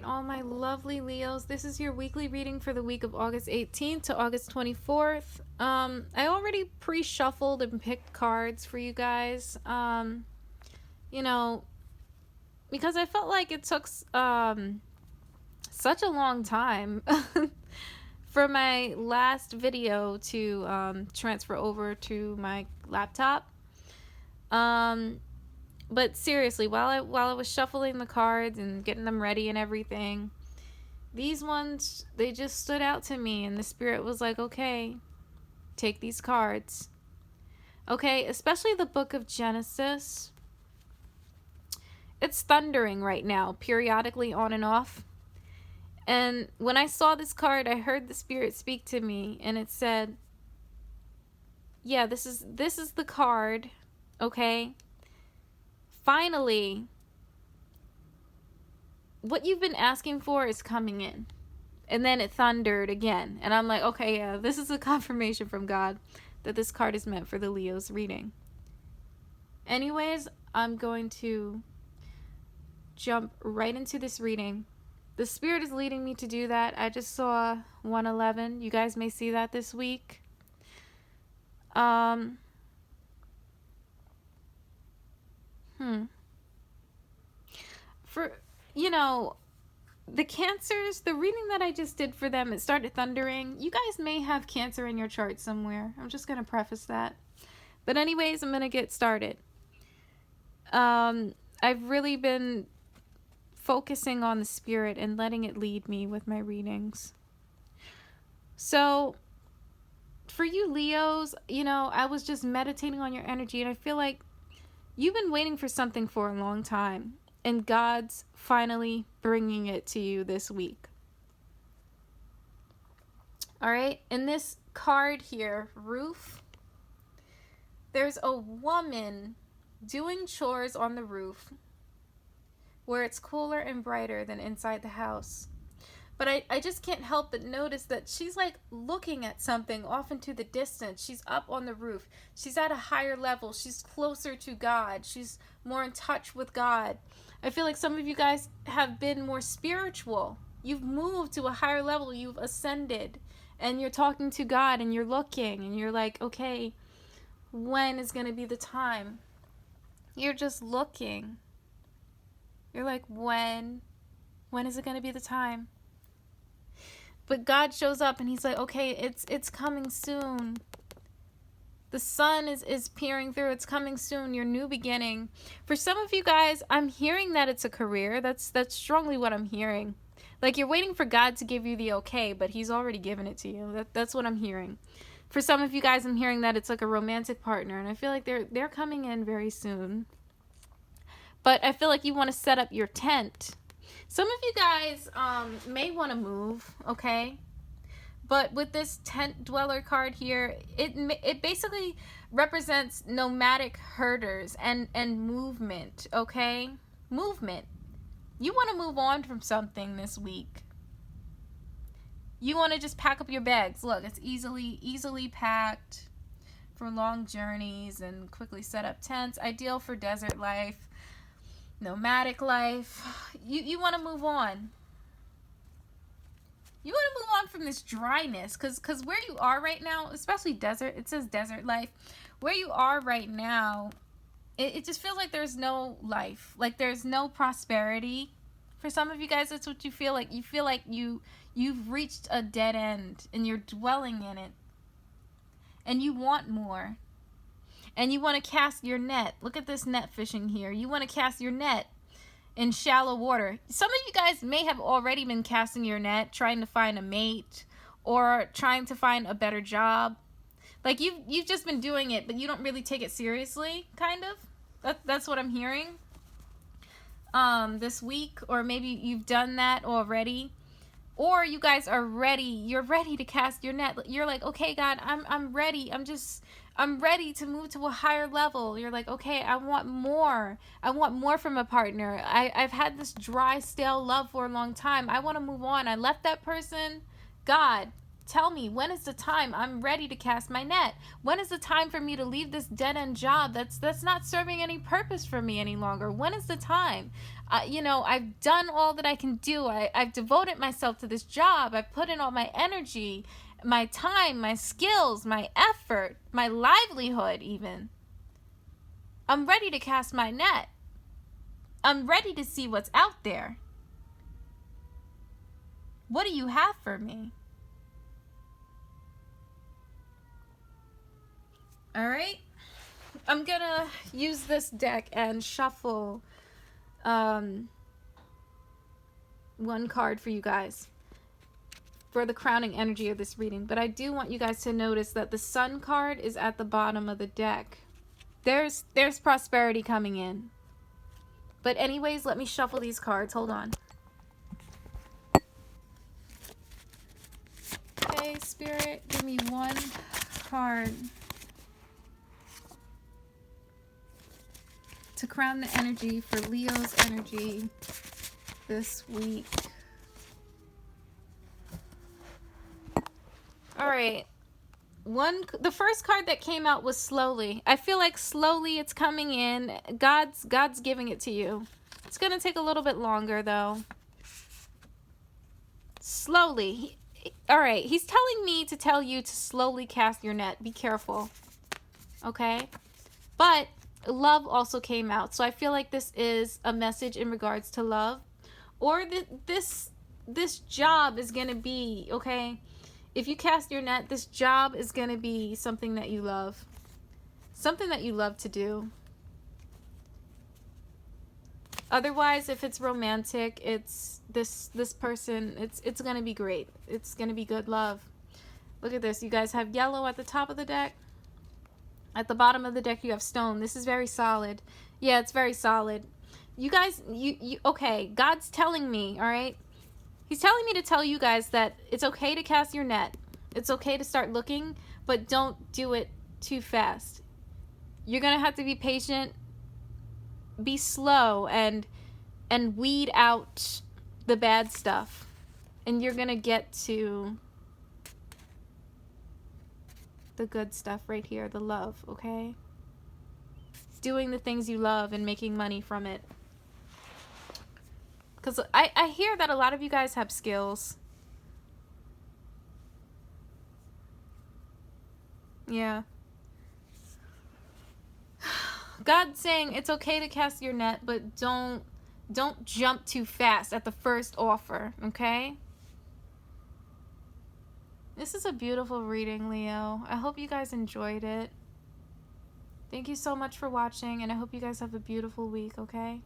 right, all my lovely Leos, this is your weekly reading for the week of August 18th to August 24th. I already pre-shuffled and picked cards for you guys. You know, because I felt like it took such a long time for my last video to transfer over to my laptop. But seriously, while I was shuffling the cards and getting them ready and everything, these ones, they just stood out to me, and the spirit was like, okay, take these cards. Okay, especially the book of Genesis. It's thundering right now, periodically on and off. And when I saw this card, I heard the spirit speak to me, and it said, yeah, this is the card, okay? Finally, what you've been asking for is coming in. And then it thundered again. And I'm like, okay, yeah, this is a confirmation from God that this card is meant for the Leo's reading. Anyways, I'm going to jump right into this reading. The spirit is leading me to do that. I just saw 111. You guys may see that this week. For, the Cancers, the reading that I just did for them, it started thundering. You guys may have Cancer in your chart somewhere. I'm just going to preface that. But anyways, I'm going to get started. I've really been focusing on the spirit and letting it lead me with my readings. So, for you Leos, I was just meditating on your energy, and I feel like you've been waiting for something for a long time, and God's finally bringing it to you this week. All right, in this card here, roof, there's a woman doing chores on the roof where it's cooler and brighter than inside the house. But I just can't help but notice that she's like looking at something off into the distance. She's up on the roof. She's at a higher level. She's closer to God. She's more in touch with God. I feel like some of you guys have been more spiritual. You've moved to a higher level. You've ascended. And you're talking to God, and you're looking. And you're like, okay, when is going to be the time? You're just looking. You're like, when is it going to be the time? But God shows up, and he's like, okay, it's coming soon. The sun is peering through. It's coming soon. Your new beginning. For some of you guys, I'm hearing that it's a career. That's strongly what I'm hearing. Like, you're waiting for God to give you the okay, but he's already given it to you. That's what I'm hearing. For some of you guys, I'm hearing that it's like a romantic partner, and I feel like they're coming in very soon. But I feel like you want to set up your tent. Some of you guys may want to move, okay? But with this tent dweller card here, it basically represents nomadic herders and movement, okay? Movement. You want to move on from something this week. You want to just pack up your bags. Look, it's easily packed for long journeys and quickly set up tents. Ideal for desert life. Nomadic life. You want to move on. You want to move on from this dryness, because where you are right now, especially desert, it says desert life. Where you are right now, it just feels like there's no life. Like there's no prosperity. For some of you guys, that's what you feel like. You feel like you've reached a dead end and you're dwelling in it. And you want more. And you want to cast your net. Look at this net fishing here. You want to cast your net in shallow water. Some of you guys may have already been casting your net, trying to find a mate or trying to find a better job. Like you've just been doing it, but you don't really take it seriously, kind of. That's what I'm hearing. This week, or maybe you've done that already. Or you guys are ready. You're ready to cast your net. You're like, okay, God, I'm ready. I'm ready to move to a higher level. You're like, okay, I want more. I want more from a partner. I've had this dry, stale love for a long time. I want to move on. I left that person. God, Tell me, when is the time I'm ready to cast my net? When is the time for me to leave this dead-end job that's not serving any purpose for me any longer? When is the time? I've done all that I can do. I've devoted myself to this job. I've put in all my energy, my time, my skills, my effort, my livelihood even. I'm ready to cast my net. I'm ready to see what's out there. What do you have for me? All right. I'm gonna use this deck and shuffle one card for you guys for the crowning energy of this reading. But I do want you guys to notice that the Sun card is at the bottom of the deck. There's prosperity coming in. But anyways, let me shuffle these cards. Hold on. Okay, Spirit, give me one card to crown the energy for Leo's energy this week. All right. The first card that came out was slowly. I feel like slowly it's coming in. God's giving it to you. It's going to take a little bit longer though. Slowly. All right. He's telling me to tell you to slowly cast your net. Be careful. Okay? But love also came out. So I feel like this is a message in regards to love. Or this job is going to be, okay? If you cast your net, this job is going to be something that you love. Something that you love to do. Otherwise, if it's romantic, it's this person, it's going to be great. It's going to be good love. Look at this. You guys have yellow at the top of the deck. At the bottom of the deck, you have stone. This is very solid. Yeah, it's very solid. You guys, okay, God's telling me, all right? He's telling me to tell you guys that it's okay to cast your net. It's okay to start looking, but don't do it too fast. You're going to have to be patient, be slow, and weed out the bad stuff. And you're going to get to the good stuff right here, the love, okay? Doing the things you love and making money from it. Because I hear that a lot of you guys have skills. Yeah. God's saying it's okay to cast your net, but don't jump too fast at the first offer, okay? This is a beautiful reading, Leo. I hope you guys enjoyed it. Thank you so much for watching, and I hope you guys have a beautiful week, okay?